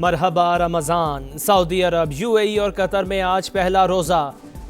मरहबा Ramzan. Saudi अरब, UAE और Qatar में आज पहला रोज़ा।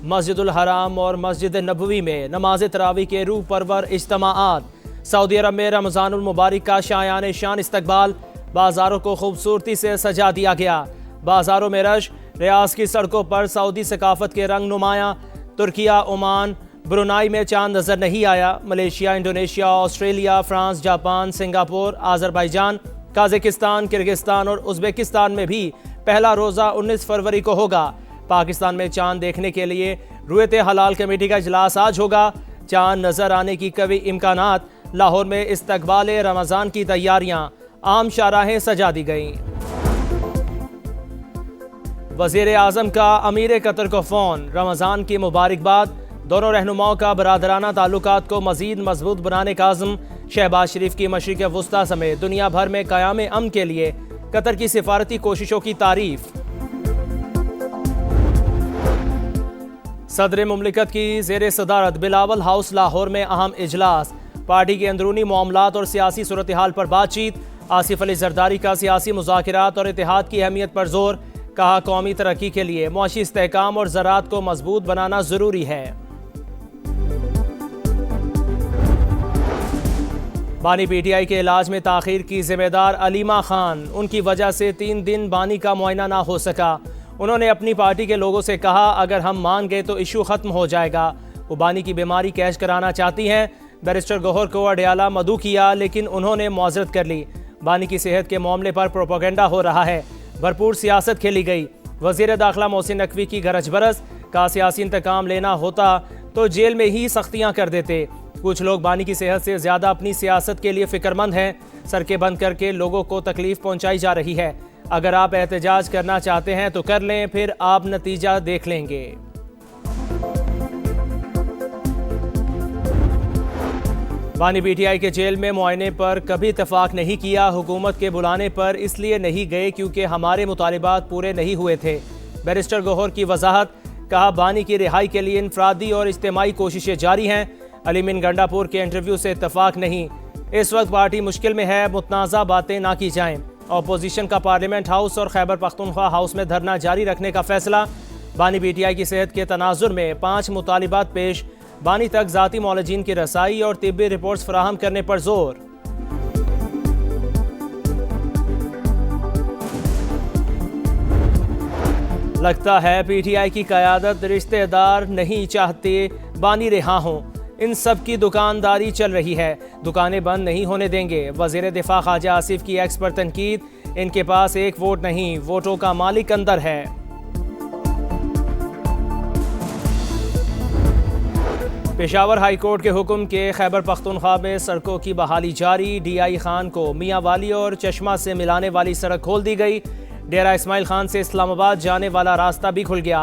मस्जिदुल हराम और मस्जिद नबवी में नमाज तरावी के रूह परवर इज्तिमाआत। सऊदी अरब में रमज़ानुल मुबारक का शायान शान इस्तकबाल। बाज़ारों को खूबसूरती से सजा दिया गया। बाज़ारों में रश। रियाज की सड़कों पर सऊदी सकाफत के रंग नुमायाँ। तुर्किया, ओमान, ब्रुनाई में चांद नजर नहीं आया। Malaysia, Indonesia, Australia, France, Japan, Singapore, Azerbaijan, Kazakhstan, Kyrgyzstan और उज़्बेकिस्तान में भी पहला रोज़ा 19 फरवरी को होगा। पाकिस्तान में चांद देखने के लिए रुयत हलाल कमेटी का इजलास आज होगा। चांद नजर आने की कवी इम्कानात। लाहौर में इस्तकबाल रमज़ान की तैयारियां। आम शाहराहें सजा दी गईं। वज़ीर आज़म का अमीर कतर को फ़ोन। रमज़ान की मुबारकबाद। दोनों रहनुमाओं का बरादराना ताल्लुकात को मज़ीद मजबूत बनाने का आज़म। शहबाज शरीफ की मशरिक़ वुस्ता समेत दुनिया भर में क़याम अमन के लिए कतर की सिफारती कोशिशों की तारीफ। सदर मुमलिकत की ज़ेर सदारत बिलावल हाउस लाहौर में अहम इजलास। पार्टी के अंदरूनी मामलात और सियासी सूरत हाल पर बातचीत। आसिफ अली जरदारी का सियासी मुज़ाकरात और इत्तेहाद की अहमियत पर जोर। कहा, कौमी तरक्की के लिए मुआशी इस्तेहकाम और ज़राअत को मजबूत बनाना ज़रूरी है। बानी पीटीआई के इलाज में ताख़ीर की जिम्मेदार अलीमा खान। उनकी वजह से 3 दिन बानी का मुआयना ना हो सका। उन्होंने अपनी पार्टी के लोगों से कहा, अगर हम मान गए तो इशू ख़त्म हो जाएगा। वो बानी की बीमारी कैश कराना चाहती हैं। बैरिस्टर गौहर को अडयाला मदऊ किया, लेकिन उन्होंने मुआज़रत कर ली। बानी की सेहत के मामले पर प्रोपेगेंडा हो रहा है। भरपूर सियासत खेली गई। वज़ीर दाखिला मोहसिन नकवी की गरज बरस। का सियासी इंतकाम लेना होता तो जेल में ही सख्तियाँ कर देते। कुछ लोग बानी की सेहत से ज़्यादा अपनी सियासत के लिए फ़िक्रमंद हैं। सड़कें बंद करके लोगों को तकलीफ़ पहुँचाई जा रही है। अगर आप एहतजाज करना चाहते हैं तो कर लें, फिर आप नतीजा देख लेंगे। बानी पीटीआई के जेल में मुआयने पर कभी इत्तफाक नहीं किया। हुकूमत के बुलाने पर इसलिए नहीं गए क्योंकि हमारे मुतालिबात पूरे नहीं हुए थे। बैरिस्टर गौहर की वजाहत। कहा, बानी की रिहाई के लिए इनफरादी और इज्तिमाई कोशिशें जारी हैं। अलीमिन गंडापुर के इंटरव्यू से इत्तफाक नहीं। इस वक्त पार्टी मुश्किल में है, मुतनाज़ा बातें ना की जाएं। अपोजिशन का पार्लियामेंट हाउस और खैबर पख्तूनख्वा हाउस में धरना जारी रखने का फैसला। बानी पीटीआई की सेहत के तनाजुर में 5 मुतालिबात पेश। बानी तक ज़ाती मौलजीन की रसाई और तिब्बी रिपोर्ट्स फराहम करने पर जोर। लगता है पीटीआई की क़यादत रिश्तेदार नहीं चाहते बानी रिहा हों। इन सब की दुकानदारी चल रही है, दुकानें बंद नहीं होने देंगे। वज़ीर दिफा ख्वाजा आसिफ की एक्स पर तनकीद। इनके पास एक वोट नहीं, वोटों का मालिक अंदर है। पेशावर हाई कोर्ट के हुक्म के खैबर पख्तूनख्वा में सड़कों की बहाली जारी। डीआई खान को मियाँ वाली और चश्मा से मिलाने वाली सड़क खोल दी गई। डेरा इस्माइल खान से इस्लामाबाद जाने वाला रास्ता भी खुल गया।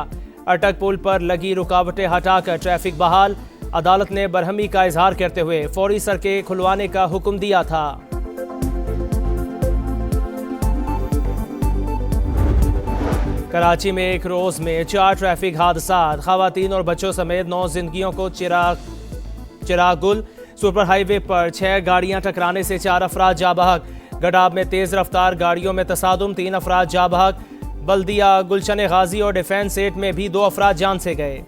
अटक पुल पर लगी रुकावटें हटाकर ट्रैफिक बहाल। अदालत ने बरहमी का इजहार करते हुए फौरी सड़कें खुलवाने का हुक्म दिया था। कराची में एक रोज में 4 ट्रैफिक हादसात। खवातीन और बच्चों समेत 9 जिंदगियों को चिरागुल। सुपर हाईवे पर 6 गाड़ियां टकराने से 4 अफराद जा बहक। गडाब में तेज रफ्तार गाड़ियों में तसादुम, 3 अफराद जा बहक। बल्दिया, गुलशन गाजी और डिफेंस सेट में भी 2 अफराद जान से गए।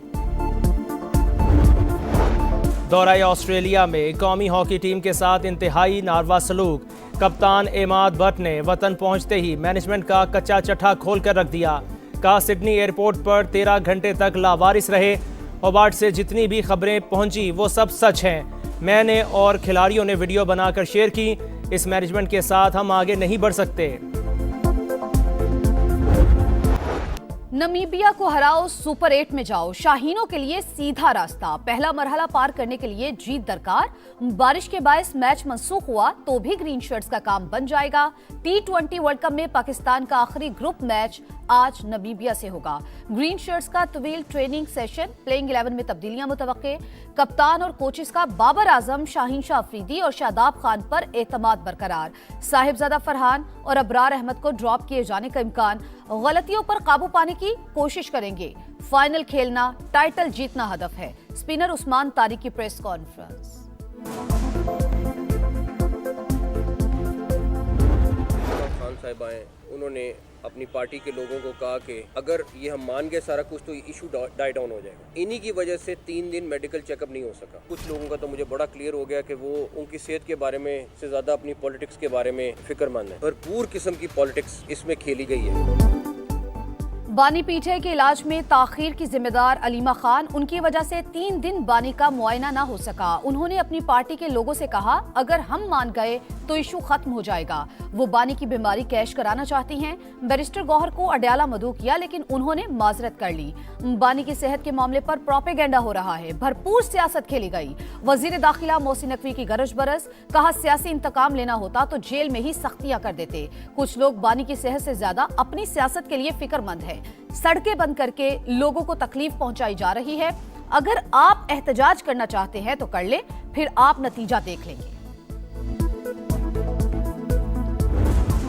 दौरा ऑस्ट्रेलिया में कौमी हॉकी टीम के साथ इंतहाई नारवा सलूक। कप्तान एमाद भट्ट ने वतन पहुंचते ही मैनेजमेंट का कच्चा चट्ठा खोल कर रख दिया। कहा, सिडनी एयरपोर्ट पर 13 घंटे तक लावारिस रहे। होबार्ट से जितनी भी खबरें पहुंची वो सब सच हैं। मैंने और खिलाड़ियों ने वीडियो बनाकर शेयर की। इस मैनेजमेंट के साथ हम आगे नहीं बढ़ सकते। नमीबिया को हराओ, सुपर 8 में जाओ। शाहीनों के लिए सीधा रास्ता। पहला मरहला पार करने के लिए जीत दरकार। बारिश के बायस मैच मंसूख हुआ तो भी ग्रीन शर्ट्स का काम बन जाएगा। T20 वर्ल्ड कप में पाकिस्तान का आखिरी ग्रुप मैच आज नमीबिया से होगा। ग्रीन शर्ट्स का तवील ट्रेनिंग सेशन, प्लेइंग 11 में तब्दीलियां मुतवक्के। कप्तान और कोचेस का बाबर आजम, शाहीन शाह अफरीदी और शादाब खान पर एतमाद बरकरार। साहिबजादा फरहान और अबरार अहमद को ड्रॉप किए जाने का इम्कान। गलतियों पर काबू पाने की कोशिश करेंगे। फाइनल खेलना, टाइटल जीतना हदफ है। स्पिनर उस्मान तारिक की प्रेस कॉन्फ्रेंस। साहिबा हैं, उन्होंने अपनी पार्टी के लोगों को कहा कि अगर ये हम मान गए सारा कुछ तो इशू डाई डाउन हो जाएगा। इन्हीं की वजह से 3 दिन मेडिकल चेकअप नहीं हो सका। कुछ लोगों का तो मुझे बड़ा क्लियर हो गया कि वो उनकी सेहत के बारे में से ज़्यादा अपनी पॉलिटिक्स के बारे में फिक्रमंद है। भरपूर किस्म की पॉलिटिक्स इसमें खेली गई है। बानी पीटीआई के इलाज में ताखीर की जिम्मेदार अलीमा खान, उनकी वजह से 3 दिन बानी का मुआयना ना हो सका। उन्होंने अपनी पार्टी के लोगों से कहा, अगर हम मान गए तो इशू खत्म हो जाएगा। वो बानी की बीमारी कैश कराना चाहती हैं। बैरिस्टर गौहर को अडयाला मदऊ किया, लेकिन उन्होंने माजरत कर ली। बानी की सेहत के मामले पर प्रोपेगेंडा हो रहा है, भरपूर सियासत खेली गई। वजीर दाखिला मोहसिन नकवी की गरज बरस, कहा सियासी इंतकाम लेना होता तो जेल में ही सख्तियां कर देते। कुछ लोग बानी की सेहत से ज्यादा अपनी सियासत के लिए फिक्रमंद है। सड़कें बंद करके लोगों को तकलीफ पहुंचाई जा रही है। अगर आप एहतजाज करना चाहते हैं तो कर ले, फिर आप नतीजा देख लेंगे।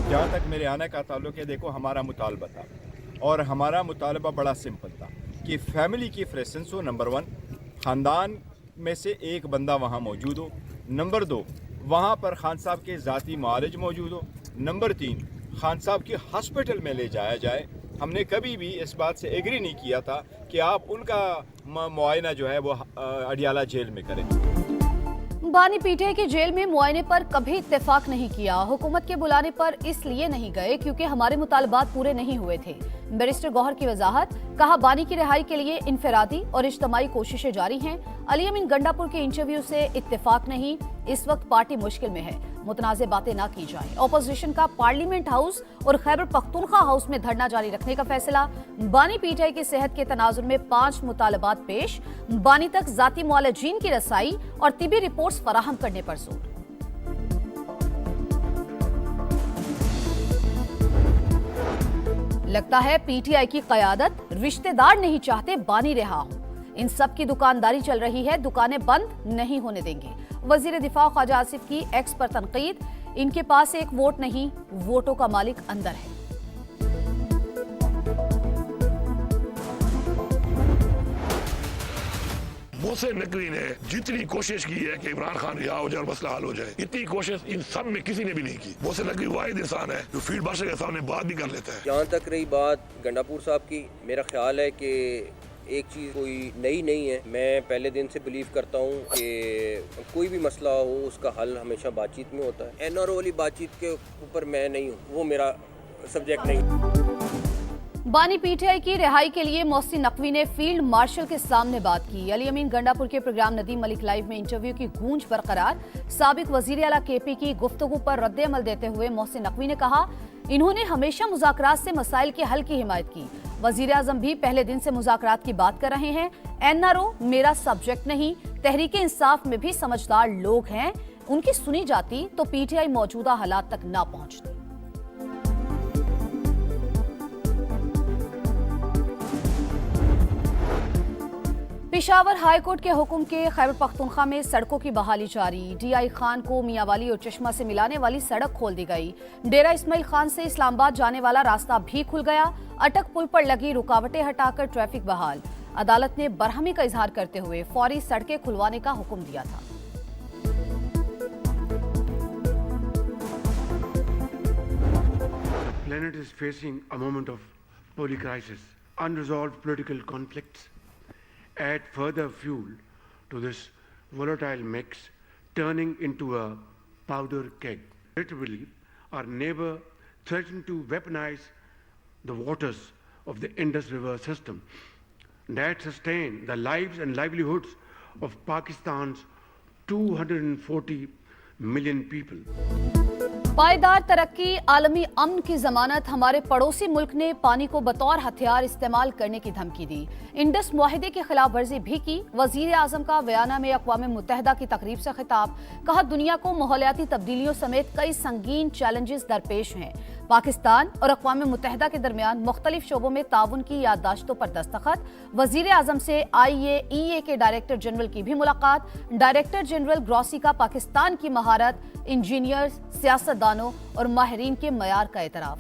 जहाँ तक मेरे आने का ताल्लुक है, देखो हमारा मुतालबा था और हमारा मुतालबा बड़ा सिंपल था कि फैमिली की प्रेजेंस हो। नंबर 1, ख़ानदान में से एक बंदा वहाँ मौजूद हो। नंबर 2, वहाँ पर खान साहब के ज़ाती मुआलिज मौजूद हो। नंबर 3, खान साहब की हॉस्पिटल में ले जाया जाए। हमने कभी भी इस बात से एग्री नहीं किया था कि आप उनका मुआयना जो है वो अडयाला जेल में करें। बानी पीटीआई की जेल में मुआयने पर कभी इत्तेफाक नहीं किया। हुकूमत के बुलाने पर इसलिए नहीं गए क्योंकि हमारे मुतालबात पूरे नहीं हुए थे। बैरिस्टर गौहर की वजाहत, कहा बानी की रिहाई के लिए इनफरादी और इज्तमाई कोशिशें जारी हैं। अली अमीन गंडापुर के इंटरव्यू से इत्तेफाक नहीं, इस वक्त पार्टी मुश्किल में है, मुतनाज़ बातें ना की जाए। ऑपोजिशन का पार्लियामेंट हाउस और खैबर पख्तूनख्वा हाउस में धरना जारी रखने का फैसला। बानी पीटीआई की सेहत के तनाजुर में 5 मुतालबात पेश। बानी तक जाती मुआलजीन की रसाई और तिबी रिपोर्ट्स फराहम करने पर जोर। लगता है पीटीआई की क़यादत रिश्तेदार नहीं चाहते बानी रिहा हो। इन सब की दुकानदारी चल रही है, दुकानें बंद नहीं होने देंगे। वजीर दिफा ख्वाजा आसिफ की एक्स पर तनकीद, इनके पास एक वोट नहीं, वोटों का मालिक अंदर है। मोहसिन नकवी ने जितनी कोशिश की है कि इमरान खान रिहा हो जाए और मसला हल हो जाए, इतनी कोशिश इन सब में किसी ने भी नहीं की। मोहसिन नकवी वाहिद इंसान है जो फील्ड मार्शल के सामने बात भी कर लेता है। जहाँ तक रही बात गंडापुर साहब की, मेरा ख्याल है कि एक चीज़ कोई नई नहीं है। मैं पहले दिन से बिलीव करता हूँ कि कोई भी मसला हो उसका हल हमेशा बातचीत में होता है। एनआरओ वाली बातचीत के ऊपर मैं नहीं हूँ, वो मेरा सब्जेक्ट नहीं। बानी पीटीआई की रिहाई के लिए मोहसिन नकवी ने फील्ड मार्शल के सामने बात की। अली अमीन गंडापुर के प्रोग्राम नदीम मलिक लाइव में इंटरव्यू की गूंज बरकरार। साबिक वजीर आला केपी की गुफ्तगू पर रद्द-ए-अमल देते हुए मोहसिन नकवी ने कहा, इन्होंने हमेशा मुज़ाकरात से मसाइल के हल की हिमायत की। वजीर आजम भी पहले दिन से मुज़ाकरात की बात कर रहे हैं। एनआरओ मेरा सब्जेक्ट नहीं, तहरीक इंसाफ में भी समझदार लोग हैं, उनकी सुनी जाती तो पीटीआई मौजूदा हालात तक ना पहुंचती। पेशावर हाई कोर्ट के हुक्म के खैबर पख्तूनख्वा में सड़कों की बहाली जारी। डीआई खान को मियांवाली और चश्मा से मिलाने वाली सड़क खोल दी गई। डेरा इस्माइल खान से इस्लामाबाद जाने वाला रास्ता भी खुल गया। अटक पुल पर लगी रुकावटें हटाकर ट्रैफिक बहाल। अदालत ने बरहमी का इजहार करते हुए फौरी सड़कें खुलवाने का हुक्म दिया था। The planet is facing a moment of polycrisis. Unresolved political conflicts add further fuel to this volatile mix, turning into a powder keg. Literally, our neighbor threatened to weaponize the waters of the Indus River system that sustain the lives and livelihoods of Pakistan's 240 million people. पायदार तरक्की, आलमी अमन की जमानत। हमारे पड़ोसी मुल्क ने पानी को बतौर हथियार इस्तेमाल करने की धमकी दी। इंडस मुआहिदे की खिलाफ वर्जी भी की। वजीर आजम का वियना में अक़वाम मुत्तहिदा की तकरीब से खिताब, कहा दुनिया को माहौलियाती तब्दीलियों समेत कई संगीन चैलेंजेस दरपेश हैं। पाकिस्तान और अक़वाम मुत्तहिदा के दरमियान मुख्तलिफ शोबों में ताउन की याददाश्तों पर दस्तखत। वजीर आजम से IAEA के डायरेक्टर जनरल की भी मुलाकात। डायरेक्टर जनरल ग्रॉसी का पाकिस्तान की महारत, इंजीनियर्स, सियासतदानों और माहिरीन के मयार का एतराफ।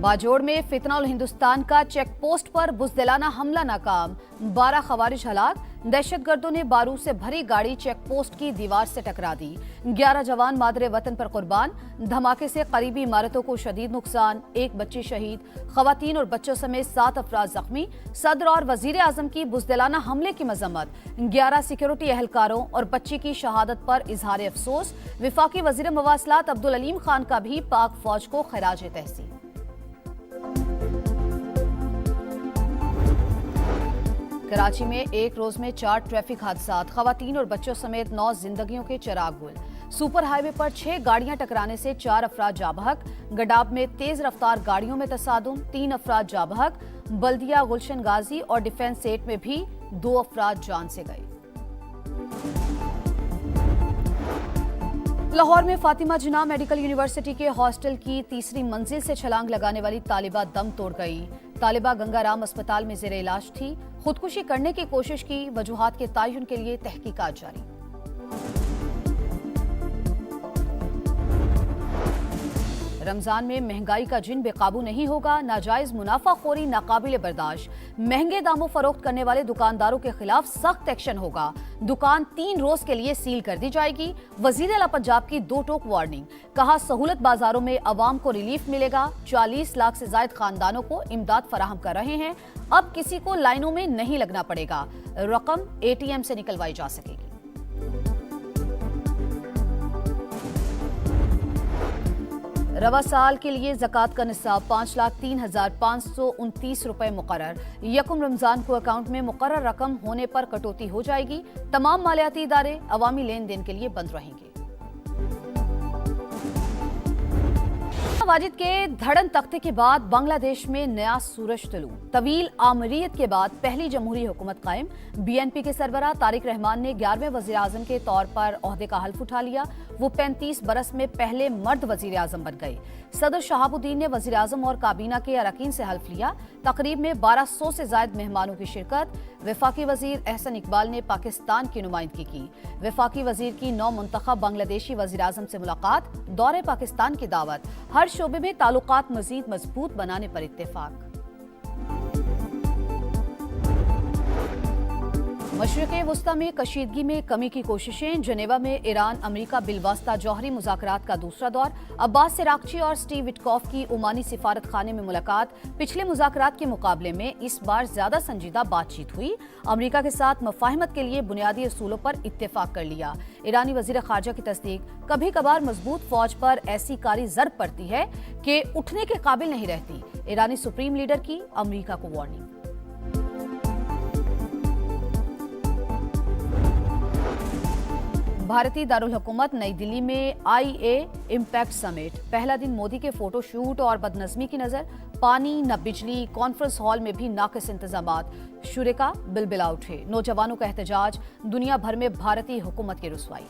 बाजोड़ में फितना उल हिंदुस्तान का चेक पोस्ट पर बुज़दिलाना हमला नाकाम। 12 खवारिज हलाक। दहशतगर्दों ने बारूद से भरी गाड़ी चेक पोस्ट की दीवार से टकरा दी। 11 जवान मादरे वतन पर कुर्बान। धमाके से करीबी इमारतों को शदीद नुकसान, एक बच्ची शहीद, खवातीन और बच्चों समेत 7 अफराद जख्मी। सदर और वजीर आजम की बुज़दिलाना हमले की मजम्मत। 11 सिक्योरिटी एहलकारों और बच्ची की शहादत पर इजहार अफसोस। वफाकी वजीर मवासलात अब्दुल अलीम खान का भी पाक फौज को खराज तहसीन। कराची में एक रोज में 4 ट्रैफिक हादसात, खवातीन और बच्चों समेत 9 जिंदगियों के चिराग गुल। सुपर हाईवे पर 6 गाड़ियां टकराने से 4 अफराद जाबहक। गडाब में तेज रफ्तार गाड़ियों में तसादुम, 3 अफराद जाबहक। बल्दिया, गुलशन गाजी और डिफेंस सेट में भी 2 अफराद जान से गए। लाहौर में फातिमा जिन्ना मेडिकल यूनिवर्सिटी के हॉस्टल की तीसरी मंजिल से छलांग लगाने वाली तालिबा दम तोड़ गई। तालिबा गंगाराम अस्पताल में जेर इलाज थी। खुदकुशी करने की कोशिश की। वजूहात के तयन के लिए तहकीकात जारी। रमजान में महंगाई का जिन बेकाबू नहीं होगा। नाजायज मुनाफाखोरी नाकाबिले बर्दाश्त। महंगे दामों फरोख्त करने वाले दुकानदारों के खिलाफ सख्त एक्शन होगा। दुकान 3 रोज के लिए सील कर दी जाएगी। वजीर आला पंजाब की 2 टोक वार्निंग। कहा, सहूलत बाजारों में अवाम को रिलीफ मिलेगा। 40 लाख से ज्यादा खानदानों को इमदाद फराहम कर रहे हैं। अब किसी को लाइनों में नहीं लगना पड़ेगा। रकम ATM से निकलवाई जा सकेगी। रवा साल के लिए ज़कात का निसाब 5,03,529 रुपए मुकर्रर। यकम रमजान को अकाउंट में मुकर्रर रकम होने पर कटौती हो जाएगी। तमाम मालियाती इदारे अवामी लेन देन के लिए बंद रहेंगे। वाजिद के धड़न तख्ते के बाद बांग्लादेश में नया सूरज तुलू। तवील आमरीत के बाद पहली जमहूरी हुकूमत कायम। BNP के सरबराह तारिक रहमान ने 11वें वजीर आजम के तौर पर ओहदे का हल्फ उठा लिया। वो 35 बरस में पहले मर्द वजीर आजम बन गए। सदर शहाबुद्दीन ने वजीर आजम और काबीना के अरकान से हल्फ लिया। तकरीब में 1200 से ज्यादा मेहमानों की शिरकत। वफाकी वजीर एहसन इकबाल ने पाकिस्तान की नुमाइंदगी की। वफाकी वजीर की 9 मुंतखब बांग्लादेशी वजीर आजम से मुलाकात। दौरे पाकिस्तान की दावत। हर शोबे में ताल्लुकात मजीद मजबूत बनाने पर इत्तेफाक। मशरिक़ वस्ता में कशीदगी में कमी की कोशिशें। जनेवा में ईरान अमेरिका बिलवास्ता जौहरी मुज़ाकरात का दूसरा दौर। अब्बास सिरागची और स्टीव विटकॉफ की ओमानी सिफारत खाने में मुलाकात। पिछले मुज़ाकरात के मुकाबले में इस बार ज्यादा संजीदा बातचीत हुई। अमेरिका के साथ मुफाहमत के लिए बुनियादी असूलों पर इत्तेफाक कर लिया। ईरानी वज़ीर ख़ारजा की तस्दीक। कभी कभार मजबूत फौज पर ऐसी कारी ज़रब पड़ती है कि उठने के काबिल नहीं रहती। ईरानी सुप्रीम लीडर की अमेरिका को वार्निंग। भारतीय दारुल हुकूमत नई दिल्ली में IA इम्पैक्ट समिट। पहला दिन मोदी के फोटो शूट और बदनज़मी की नजर। पानी न बिजली, कॉन्फ्रेंस हॉल में भी नाक़िस इंतजामात। शुरिका बिलबिला उठे। नौजवानों का एहतजाज। दुनिया भर में भारतीय हुकूमत की रुसवाई।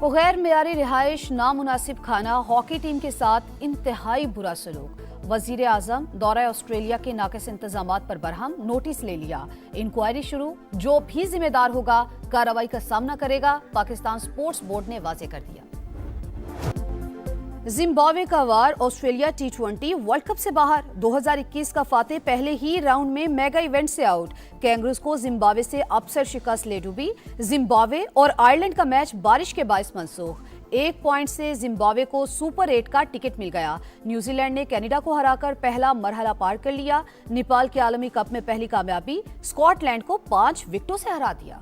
गैर मियारी रिहाइश, नामुनासिब खाना, हॉकी टीम के साथ इंतहाई बुरा सलूक। वजीर आजम दौरा ऑस्ट्रेलिया के नाक़िस इंतजामात पर बरहम। नोटिस ले लिया। इंक्वायरी शुरू। जो भी जिम्मेदार होगा कार्रवाई का सामना करेगा। पाकिस्तान स्पोर्ट्स बोर्ड ने वाजे कर दिया। जिम्बाब्वे का वार। ऑस्ट्रेलिया T20 वर्ल्ड कप से बाहर। 2021 का फातेह पहले ही राउंड में मेगा इवेंट से आउट। कैंगरूज को जिम्बाब्वे से अपसेट शिकस्त ले डूबी। जिम्बाब्वे और आयरलैंड का मैच बारिश के बायस मनसूख। 1 पॉइंट से जिम्बाब्वे को सुपर 8 का टिकट मिल गया। न्यूजीलैंड ने कनाडा को हराकर पहला मरहला पार कर लिया। नेपाल के आलमी कप में पहली कामयाबी। स्कॉटलैंड को 5 विकेटों से हरा दिया।